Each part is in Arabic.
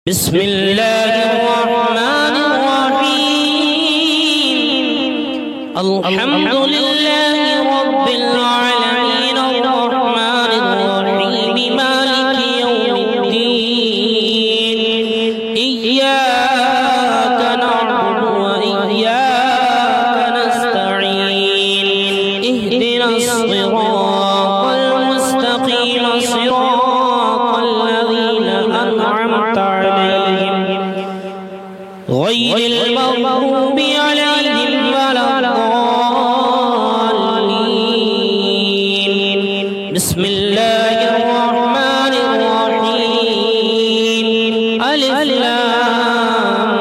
بسم الله الرحمن الرحيم الحمد لله رب العالمين الرحمن الرحيم مالك يوم الدين إياك نعبد وإياك نستعين اهدنا الصراط المستقيم صراط الذين أنعمت عليهم غير المغضوب عليهم ولا الضالين بسم الله الرحمن الرحيم ألف لام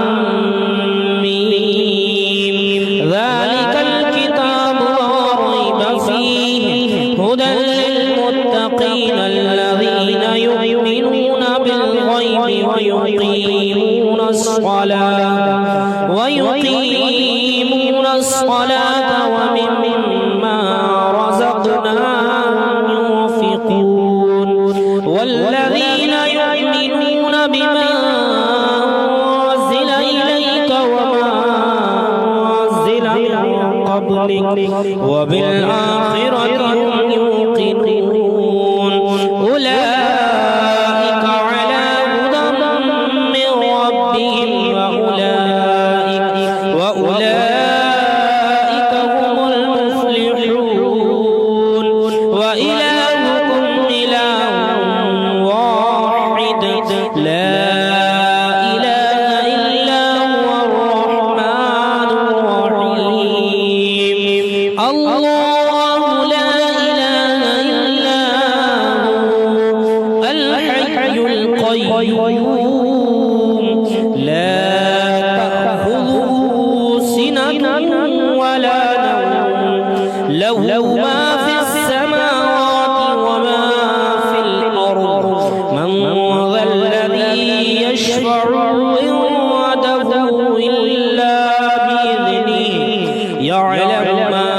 ميم ذلك الكتاب لا ريب فيه هدى للمتقين الذين يؤمنون بالغيب ويقيمون الصلاة ومما رزقناهم ينفقون والذين يؤمنون بما أنزل إليك وما أنزل من قبلك وبالآخرة هم يوقنون أولئك على هدى من ربهم وأولئك هم المفلحون وإلهكم إله واحد لا إله إلا هو الرحمن الرحيم الله لا إله إلا هو الحي القيوم لا تأخذه سنة ولا نوم له ما في السماوات وما في الأرض من ذا الذي يشفع عنده إلا بإذنه يعلم ما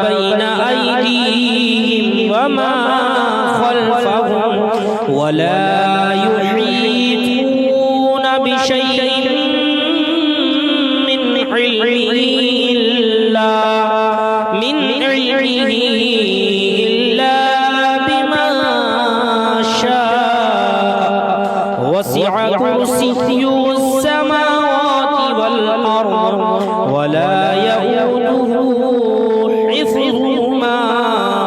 بين أيديهم وما خلفهم ولا يحيطون بشيء من علمه إلا بما شاء وسع كرسيه السماوات والأرض ولا يؤوده حفظهما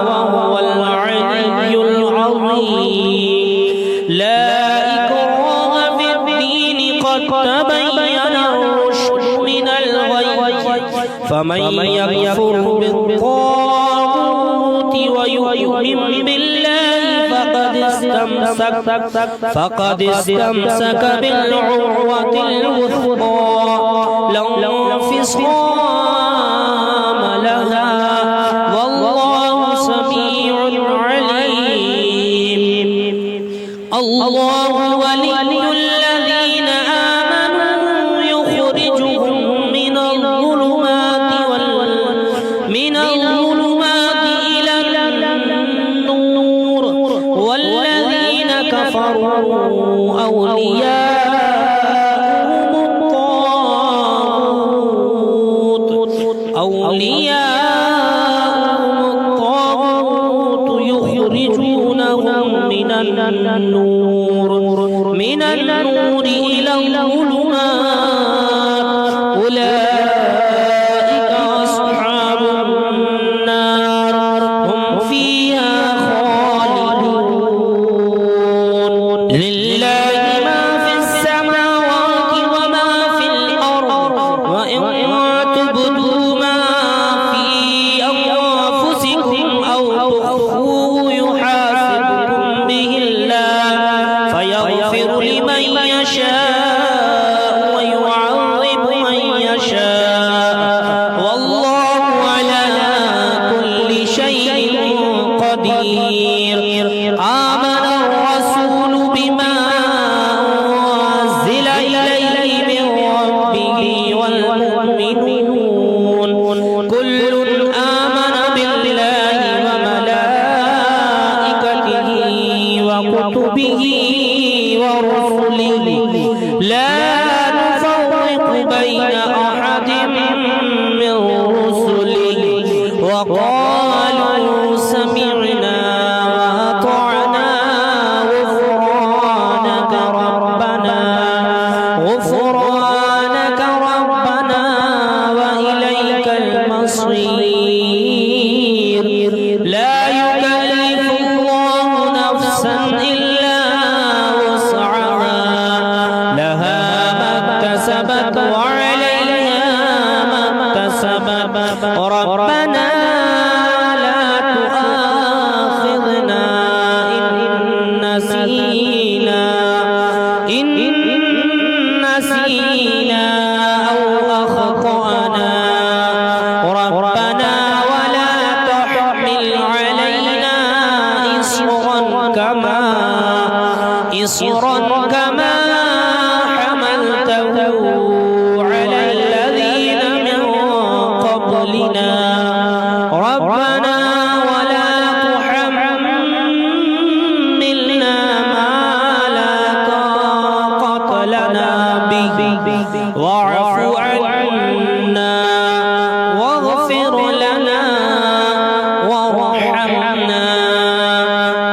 وهو العلي العظيم لا إكراه في الدين قد تبين الرشد من الغي فمن يكفر بالطاغوت ويؤمن بالله فقد استمسك بالعروة الوثقى لا انفصام لها والله سميع عليم الله ولي الذين آمنوا يخرجهم من الظلمات إلى النور والذين كفروا أولياءهم الطاغوت يخرجونهم من النور إلى الظلمات أولئك أصحاب النار هم فيها خالدون لله ما في السماوات وما في الأرض وإن تبدوا ما في أنفسكم أو تخفوه يحاسبكم به الله فيغفر لمن يشاء ويعذب من يشاء والله على كل شيء قدير آمن الرسول بما أنزل إليه من ربه والمؤمنون كل آمن بالله وملائكته وكتبه ورسله لا نفرق بين أحد من رسله وقالوا سمعنا وأطعنا غفرانك ربنا وإليك المصير لا يكلف الله نفسا إلا وسعها لها ما اكتسبت وعليها ما اكتسبت ربنا لا تؤاخذنا إن نسينا أو أخطأنا ربنا ولا تحمل علينا إصرا كما حملته على الذين من قبلنا ربنا ولا تحملنا ما لا طاقة لنا به واعف عنا واغفر لنا وارحمنا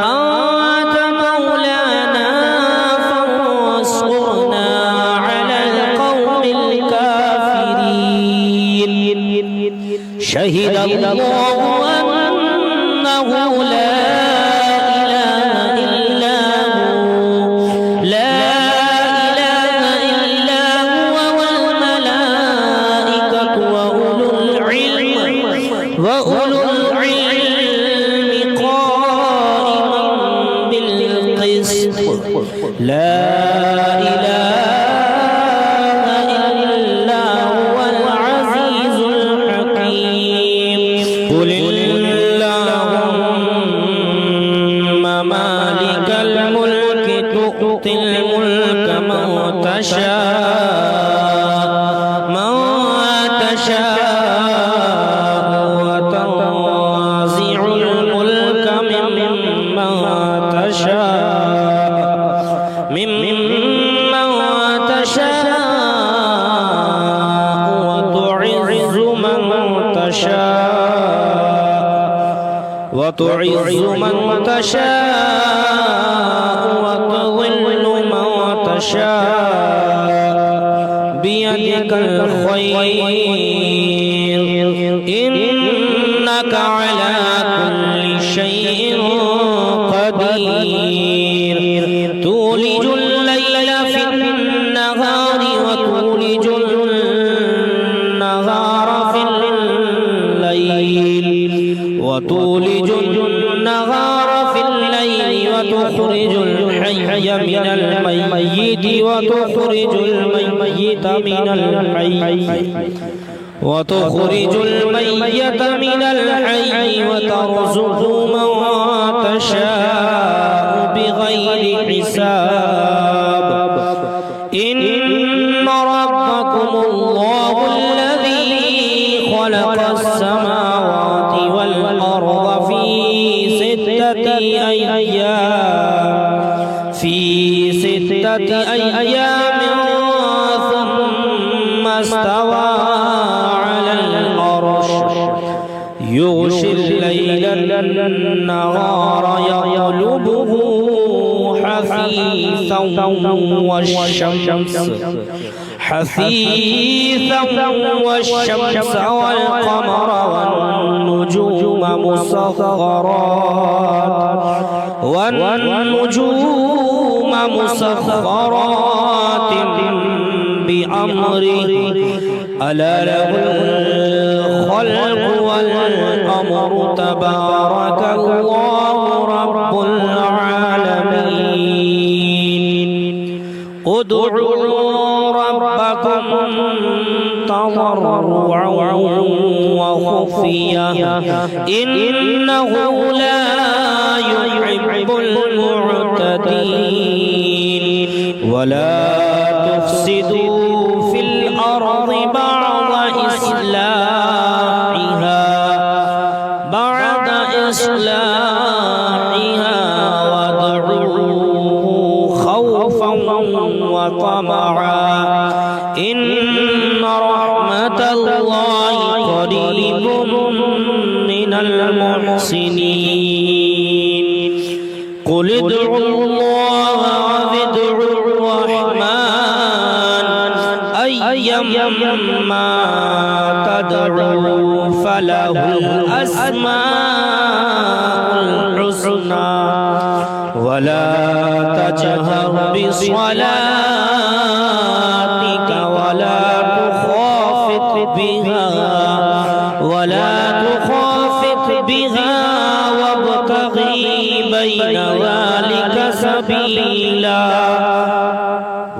أنت مولانا فانصرنا على القوم الكافرين شهد الله أنه لا إله إلا هو والملائكة وأولو العلم قائما بالقسط لا إله إلا هو العزيز الحكيم قل اللهم مالك الملك تؤتي الملك من تشاء وتنزع الملك ممن تشاء وتعز من تشاء وتضل من تشاء بيدك الخير إنك على كل شيء قدير تولج الليل في النهار وتولج النهار في الليل وتخرج الحي من الميت وتخرج الميت من الحي وترزق من تشاء بغير حساب إن ربكم الله الذي خلق السماوات والأرض في ستة أيام ثم استوى على العرش يغشي الليل النهار يطلبه حثيثا والشمس والقمر والنجوم مسخرات بأمره ألا له الخلق والأمر تبارك الله رب العالمين ادعوا ربكم تضرعا وخفيا إنه لا يحب المعتدين ولا تفسدوا في الأرض بعد إصلاحها وادعوه خوفا وطمعا طاعا إن رحمة الله قريب من المحسنين قل ادعوا الله وادعوا الرحمن أيما تدعوا فله الأسماء الحسنى ولا تجهر بصلاتك ولا تخافت بها وابتغي بين ذلك سبيلا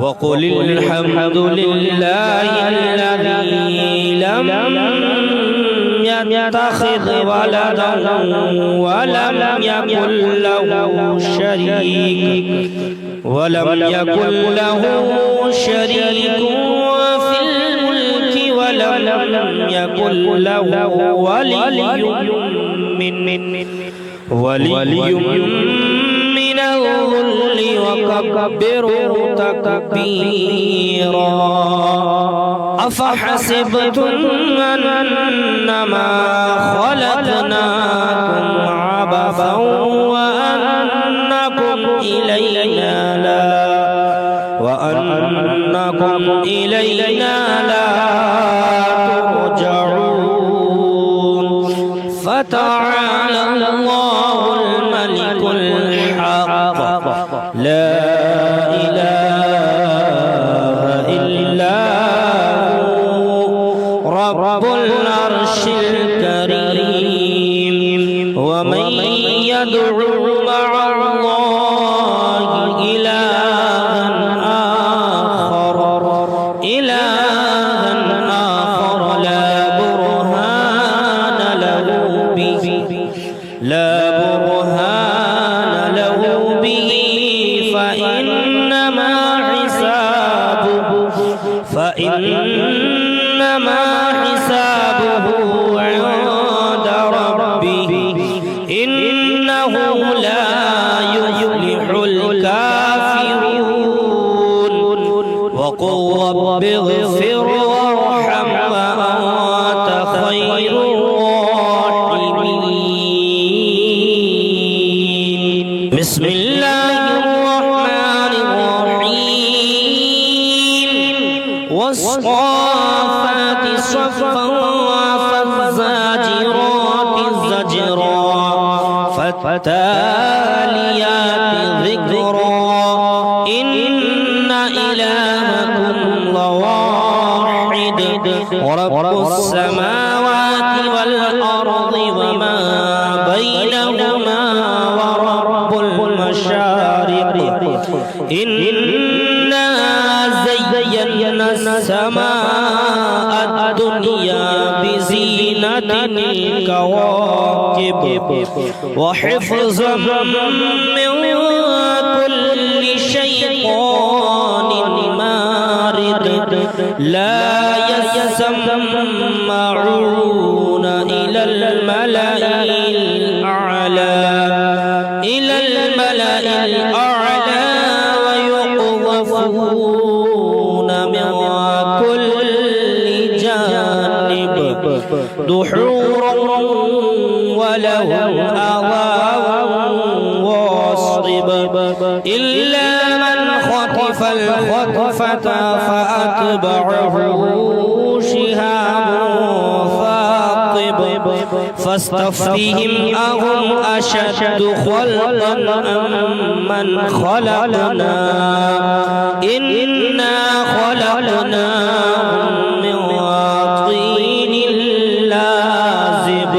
وقل الحمد لله الذي لم يتخذ ولدا ولم يكن له شريك في الملك ولم يكن له ولي من الذل وكبره تكبيرا أفحسبتم أنما خلقناكم عبثا وأنكم إلينا لا ترجعون فتعالى الله الملك الحق لا إله إلا هو رب العرش الكريم ومن يدعو مع الله إلها آخر لا برهان له به فإنما حسابه عند ربه إنه لا يفلح الكافرون وقل رب اغفر وارحم وأنت خير الراحمين بسم الله الرحمن الرحيم والصافات صفا فالزاجرات زجرا فالتاليات ذكرا إن إلهكم لواحد ورب السماوات والأرض وما بينهما ورب المشارق إنا زينا السماء الدنيا بزينة الكواكب وحفظا من كل شيطان مارد لا يسمعون إلى الملأ الأعلى ويقذفون من كل جانب دحورا ولهم عذاب واصب إلا من خطف الخطفة فأتبعه شهاب ثاقب فاستفتهم أهم أشد خلقا أم من خلقنا إنا خلقناهم من طين لازب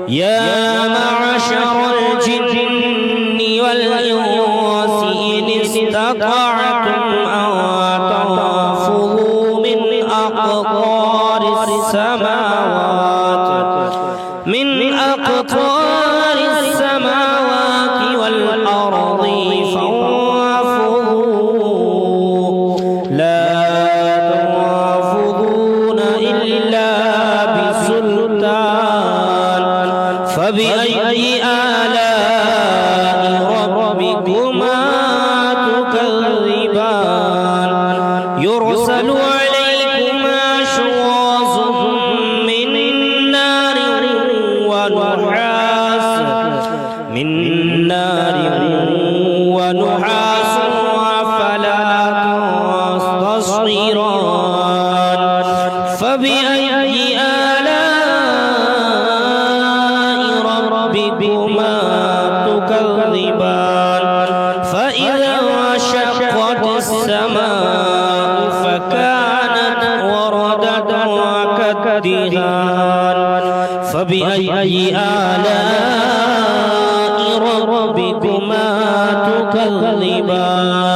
يا معشر الجن والإنس إن استطعتم أن تنفذوا من أقطار السماوات والأرض فانفذوا لا تنفذون إلا بسلطان فبأي آلاء ربكما تكذبان يرسل عليكما شواظ من نار ونحاس فلا تصطران فبأي آلاء ربكما تكذبان فإذا انشقت السماء فكانت وردة كالدهان فبأي آلاء ربكما تكذبان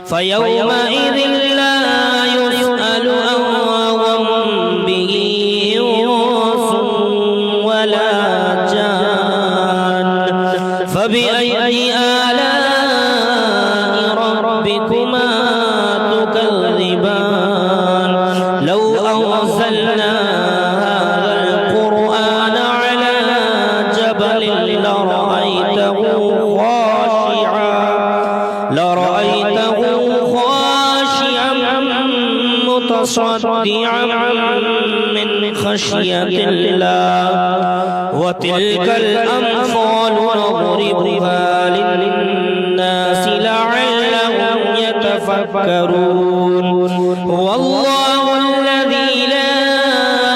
فيومئذ لا يسأل عن ذنبه إنس ولا جان فبأي آلاء ربكما تكذبان لو أنزلنا هذا القرآن على جبل لرأيته خاشعا متصدعا من خشية الله وتلك الأمثال نضربها للناس لعلهم يتفكرون والله الذي لا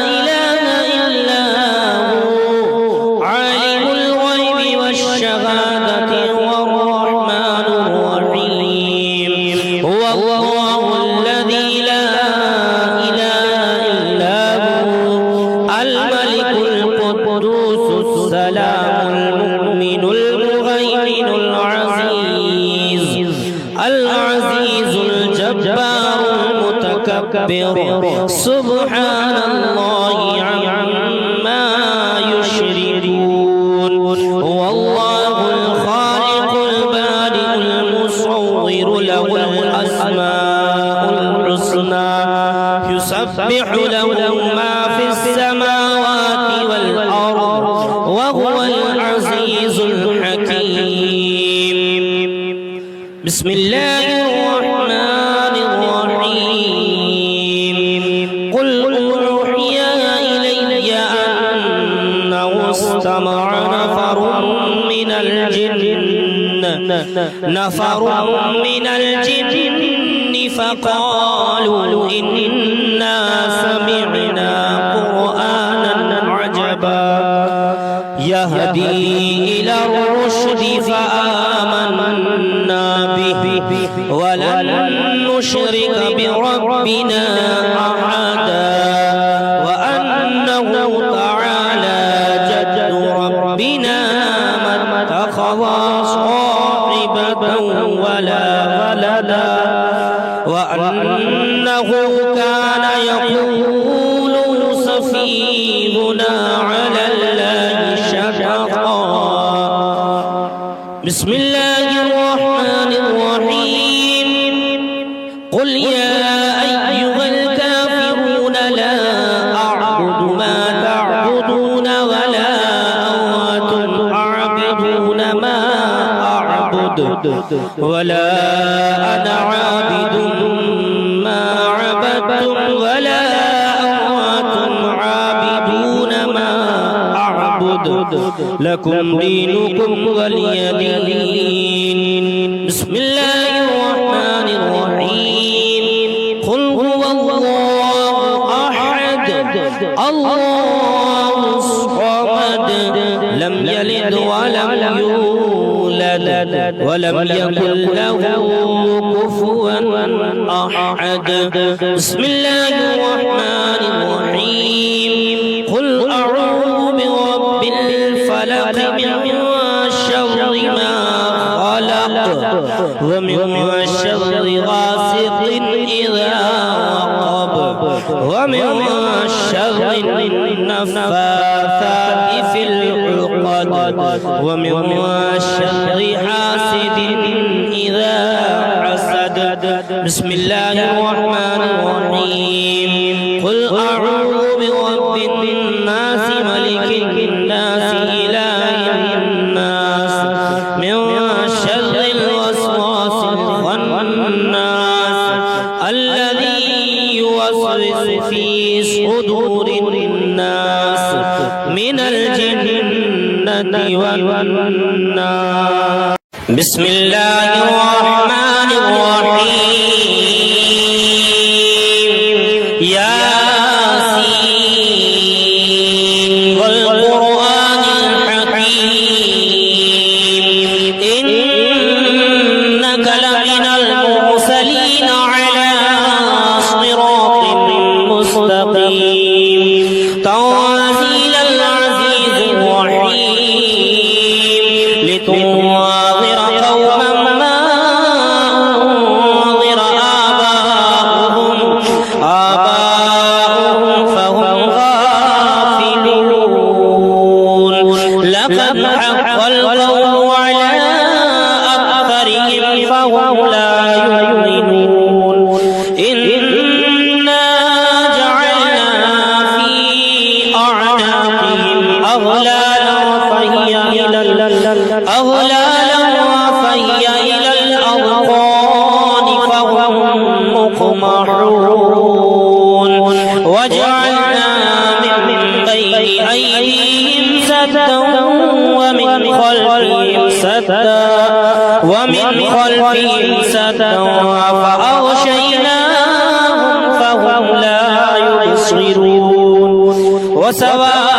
إله إلا هو عالم الغيب والشهادة والرحمن الرحيم والله الذي لا إله إلا هو الملك القدوس السلام المؤمن المهيمن العزيز الجبار المتكبر سبحان الله عما يشركون والله الخالق البارئ المصور له الأسماء الحسنى يسبح له ما في السماوات والأرض وهو العزيز الحكيم بسم الله الرحمن الرحيم قل أوحي إلي أنه استمع نفر من الجن فقالوا إنا سمعنا قرآنا عجبا يهدي إلى الرشد فآمنا به ولن نشرك بربنا أحدا وأنه تعالى جد ربنا ما اتخذ صاحبة ولا ولدا وأنه كان يقول سفيهنا على الله شططا بسم الله الرحمن الرحيم قل يا أيها الكافرون لا أعبد ما تعبدون ولا أنتم عابدون ما أعبد ولا أنا عابد ما عبدتم ولا أنتم عابدون ما أعبد لكم دينكم ولي دين بسم الله الرحمن الرحيم قل هو الله أحد الله الصمد لم يلد ولم يولد ولم يكن له كفوا أحد بسم الله الرحمن الرحيم قل أعوذ برب الفلق من شر ما خلق ومن شر غاسق إذا وقب ومن شر النفاثات في العقد ومن شر حاسد إذا حسد بسم الله الرحمن الرحيم قل أعوذ برب الناس ملك الناس إله الناس من شر الوسواس الخناس الذي يوسوس في صدور الناس من الجنة والناس. بسم الله الرحمن الرحيم. ياسين والقرآن الحكيم إنك لمن المرسلين على صراط مستقيم تنزيل العزيز الرحيم لتنذر قوما ما أنذر آباؤهم فهم غافلون. لقد حق القول على أكثرهم فهم لا يؤمنون. إنا جعلنا في أعناقهم أغلالا فهي إلى الأذقان فهم مقمحون. وجعلنا من بين أيديهم سدا ومن خلفهم سدا فأغشيناهم فهم لا يبصرون. وسواء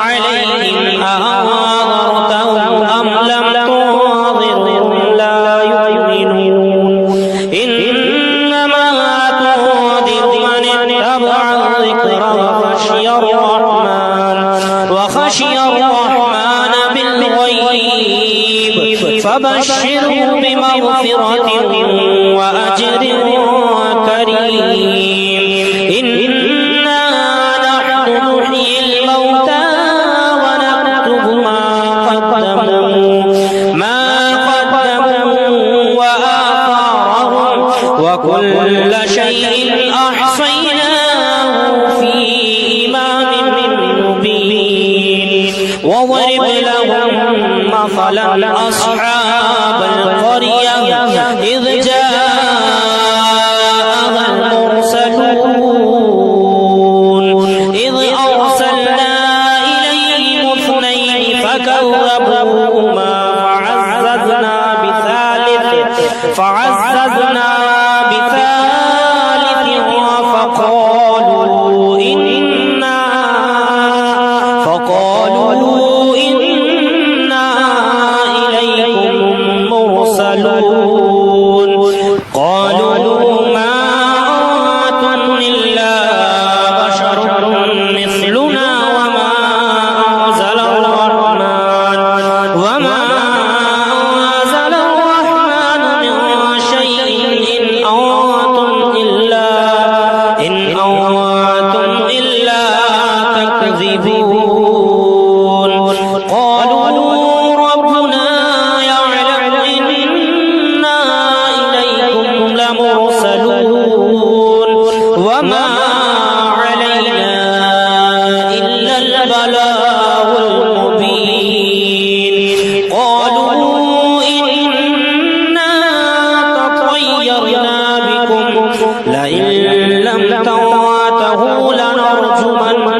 عليهم أأنذرتهم أم لم تنذرهم لا يؤمنون. إنما تنذر من اتبع الذكر وخشي الرحمن بالغيب فبشره بمغفرة وأجر كريم. إنا نحن نحيي الموتى ونكتب ما قدموا وآثارهم وكل شيء أحصيناه في إمام مبين. واضرب لهم مثلا أصحاب القرية إذ جاءها المرسلون إذ أرسلنا إليهم اثنين فكذبوهما فعززنا بثالث فقالوا إنا إليكم مرسلون. قالوا ما أنتم إلا بشر مثلنا وما أنزل الرحمن من شيء إن أنتم إلا تكذبون. قالوا ربنا يعلم إنا إليكم لمرسلون وما علينا إلا البلاغ المبين. قالوا إنا تطيرنا بكم لئن لم تنتهوا لنرجمنكم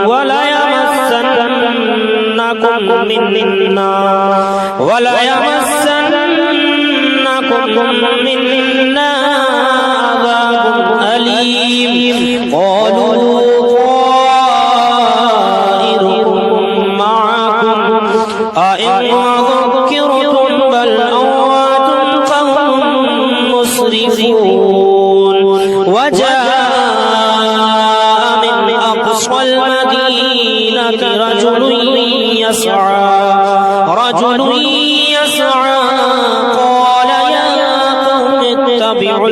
وليمسنكم منا عذاب أليم. قالوا طائركم معكم أئن ذكرتم بل أنتم قوم مسرفون. وجاء من أقصى المدينة رجل يسعى قال يا قوم اتبعوا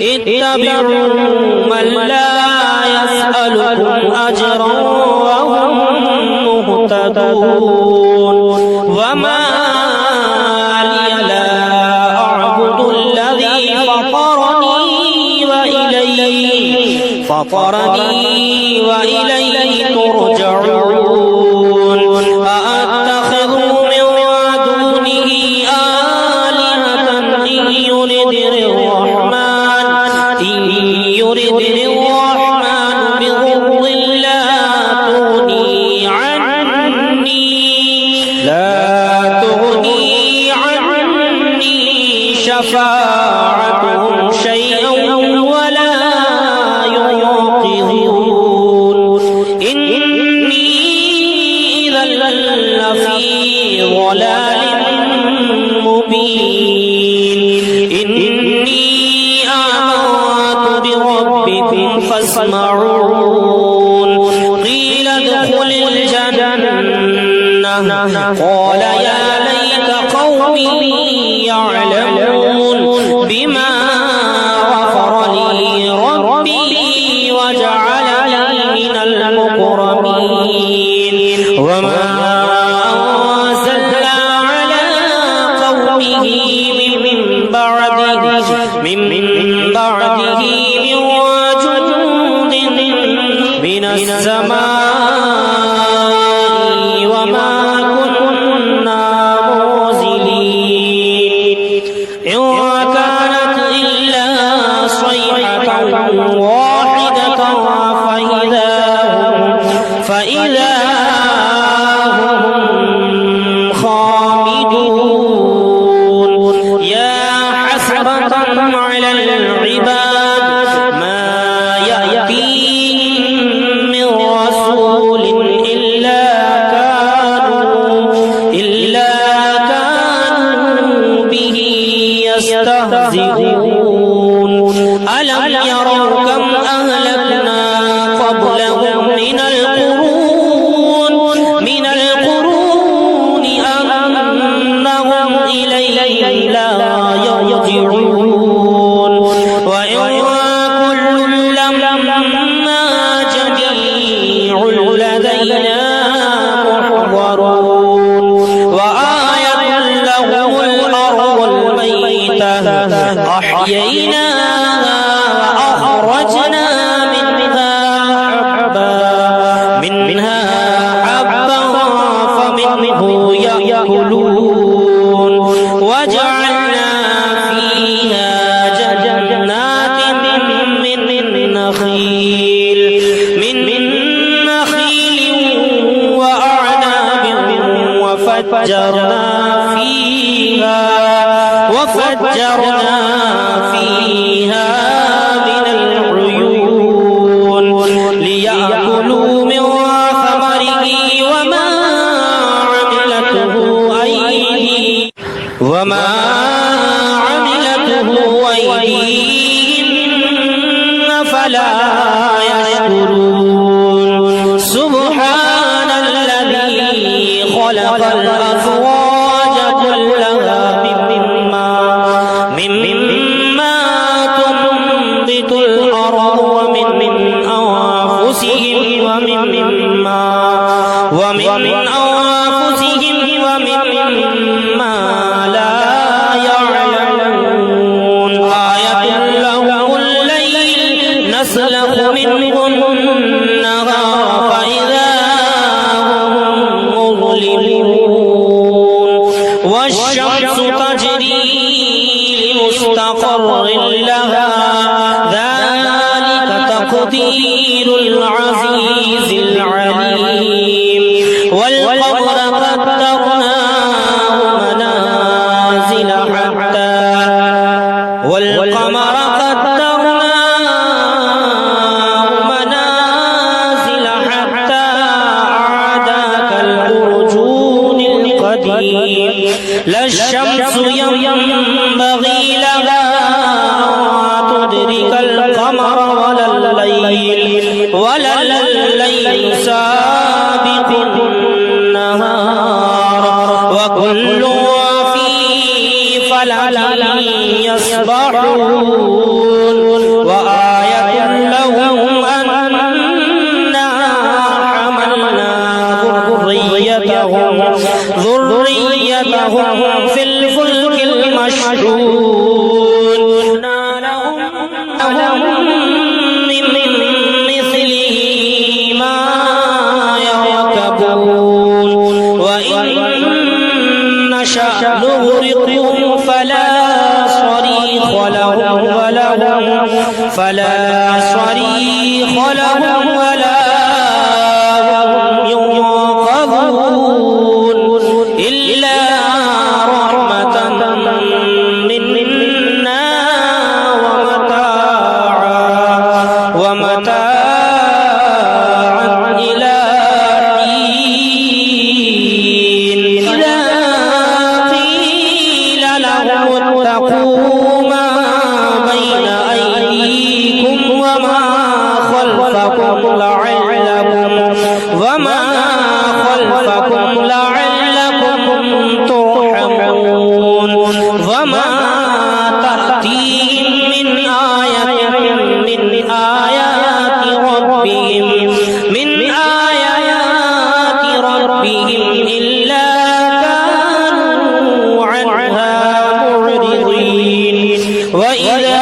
اتبعوا من لا يسألكم أجرا وهم مهتدون. وما لي لا أعبد الذي فطرني وإليه ترجعون. أأتخذ من دونه آلهة شفاعتهم شيئا ولا ينقذون إني إذا لفي ضلال مبين إني آمنت بربكم فاسمعون قيل ادخل الجنة قال يا ليت قومي يعلمون بما غفر لي ربي وجعلني من المكرمين وما أنزلنا على قومه من بعده من جند من السماء وما كنا منزلين إن كانت إلا صيحة واحدة فإذا هم خامدون يا حسرة على العباد ما يأتيهم من رسول إلا كانوا به يستهزئون ألم يروا كم أهلكنا قبلهم من القرون أنهم إليه لا يرجعون وإن كل لما جميع لدينا محضرون وآية لهم الأرض الميتة أحييناها وأخرجنا منها حبا فمنه يأكلون وجعلنا فيها جنات من نخيل وأعناب وفجرنا فيها من العيون ليأكلوا من ثمره وما عملته أيديهم فلا يشكرون سبحان الذي خلق الأزواج كلها مما تنبت الأرض ومن أنفسهم ومما لا يعلمون آية لهم الليل نسلخ منه النهار فإذا هم مظلمون والشمس تجري لمستقر لها ذلك تقدير العزيز العليم والقمر قدرناه منازل حتى عاد كالأرجون القديم لا الشمس ينبغي لها أن تدرك القمر ولا الليل سابق النهار وكل في فلك يسبحون وآية لهم أنا حملنا ذريتهم في الفلك المشحون لهم من مثله ما يركبون وإن نشأ نغرقهم فلا صريخ لهم ولا هم ينقذون إلا رحمة منا اتقوا ما بين أيديكم وما خلفكم لعلكم ترحمون وما تأتيهم من آية من آيات ربهم إلا كانوا عنها معرضين وإذا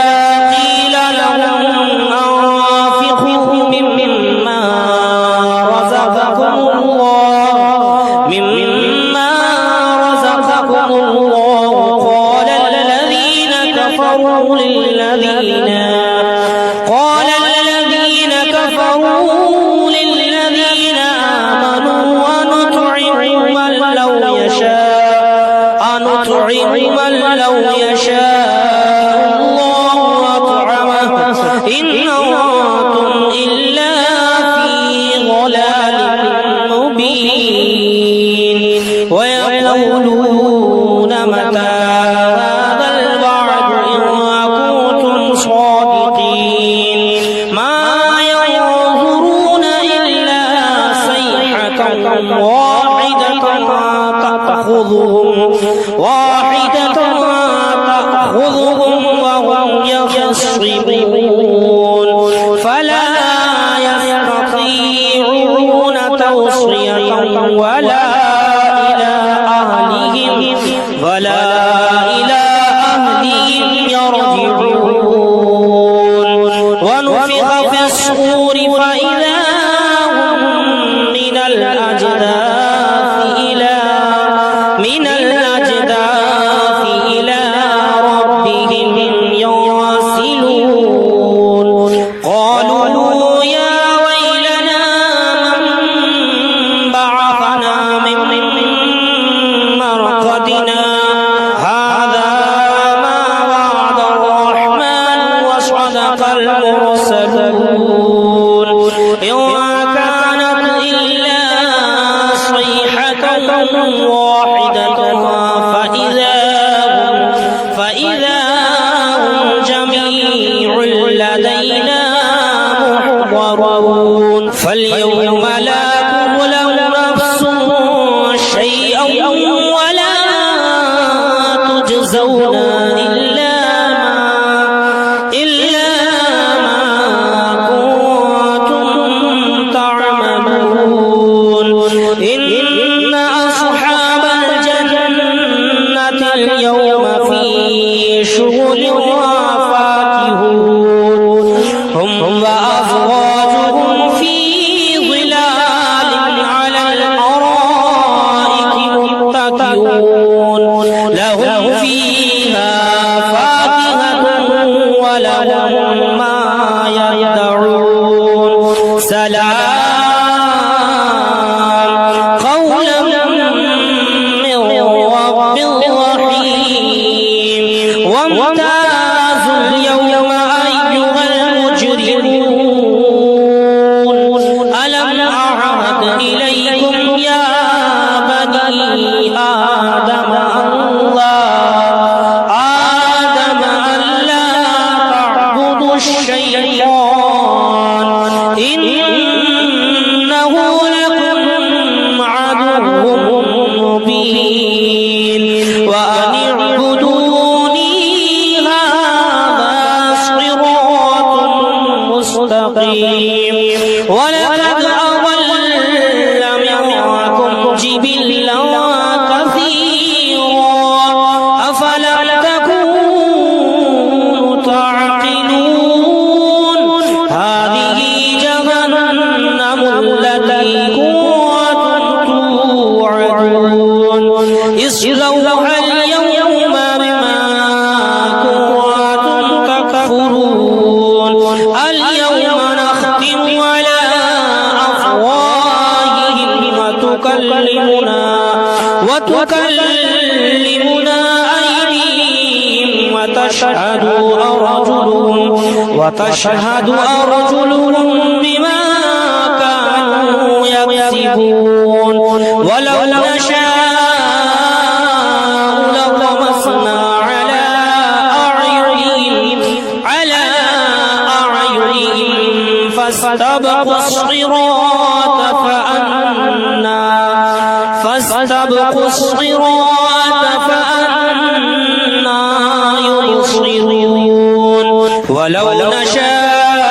قيل لهم أنفقوا مما رزقكم الله قال الذين كفروا للذين آمنوا أنطعم من لو يشاء الله أطعمه إن أنتم إلا في ضلال مبين ويقولون متى هذا الوعد إن كنتم صادقين ما ينظرون إلا صيحة واحدة تأخذهم وهم يخصمون فلا يستطيعون توصية ولا إلى أهلهم يرجعون ونفخ في الصور فإذا هم من الأجداث إلى ربهم ينسلون قالوا يا ويلنا من بعثنا من مرقدنا هذا ما وعد الرحمن وصدق المرسلون إن كانت إلا صيحة واحدة فإذا هم جميع لدينا محضرون فاليوم لا تظلم نفس شيئا ولا تجزون إلا ما كنتم تعملون إن أصحاب الجنة اليوم في شغل فاكهون هم وأزواجهم في ظلال على الأرائك متكئون لهم فيها فاكهة ولهم ما يدعون سلام قولا من رب رحيم وامتازوا اليوم أيها المجرمون ألم أعهد إليكم يا بني آدم ألا تعبدوا الشيطان إنه لكم عدو مبين وأن اعبدوني هذا صراط مستقيم ولقد أضل منكم جبلا كثيرا أفلم تكونوا تعقلون هذه جهنم التي كنتم توعدون اصلوها اليوم بما كنتم تكفرون اليوم نختم على أفواههم وتكلمنا أيديهم وتشهد أرجلهم بما كانوا يكسبون ولو نشاء لطمسنا على فاستبقوا الصراط فأنى يبصرون ولو نشاء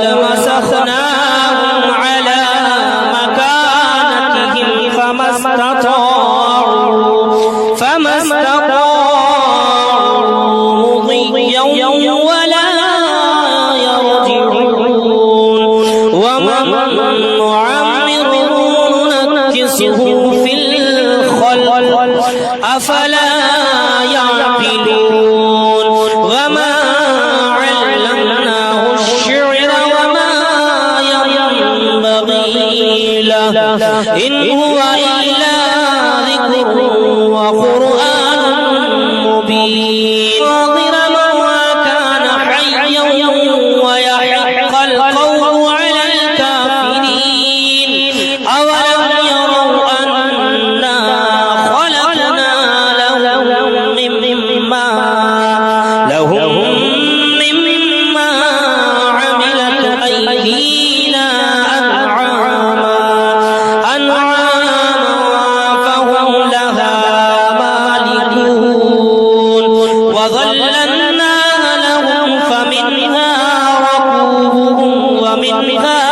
لمسخناهم على مكانتهم فما استطاعوا مضيا ولا يرجعون ومن نعمره ننكسه في الخلق أفلا يعقلون وما علمناه الشعر وما ينبغي له إن هو إلا ذكر وقرآن مبين وما كان حيا ويحق القول على الكافرين أولم يروا أنا خلقنا لهم مما عملت أيدينا أنعاما فهم لها مالكون وظللناها لهم فمنها ركوبهم ومنها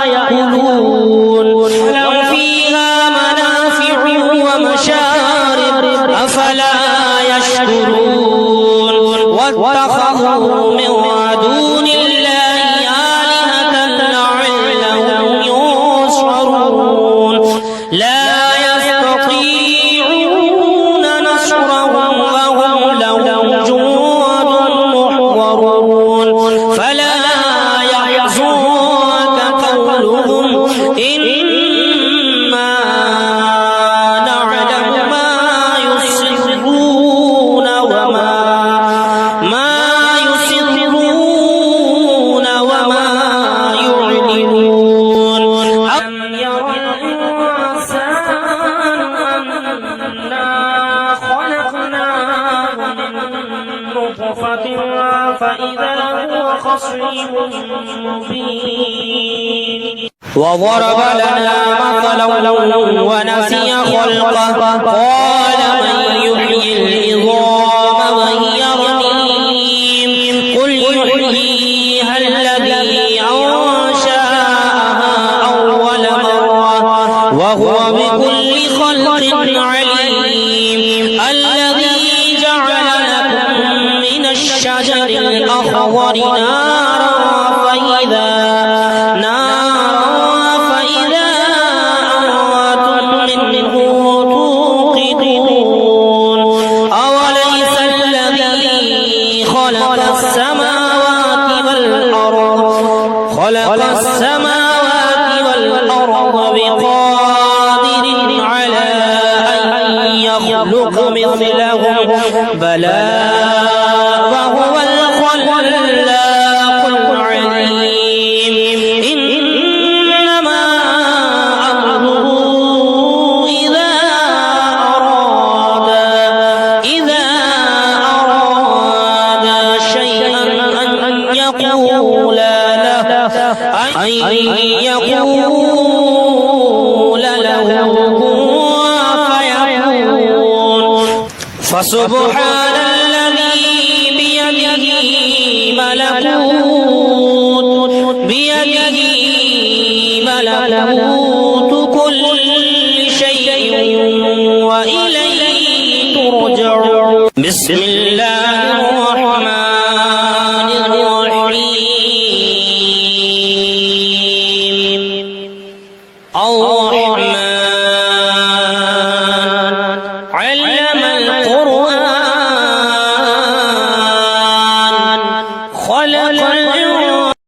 يأكلون لهم فيها منافع ومشارب أفلا يشكرون واتخذوا من دون الله آلهة لعلهم ينصرون لا يستطيعون نصرهم وهم لهم جند محضرون فلا يحزنك قولهم إنا نعلم ما يسرون وما يعلنون أم يرى الإنسان أنا خلقناه من نطفة فإذا هو خصيم مبين وضرب لنا مثلا ونسي خلقه قال من يحيي العظام وهي رميم قل يحييها الذي أنشأها أول مرة وهو بكل خلق عليم الذي جعل لكم من الشجر الأخضر نارا فإذا أنتم منه توقدون أوليس الذي خلق السماوات والأرض بقادر على أن يخلق مثلهم بلى وهو الخلاق العليم إنما أمره إذا أراد شيئا أن يقول له فيكون فسبحان الذي بيده ملكوت كل شيء وإليه ترجعون بسم الله الرحمن الرحيم الرحمن علم القرآن خلق الإنسان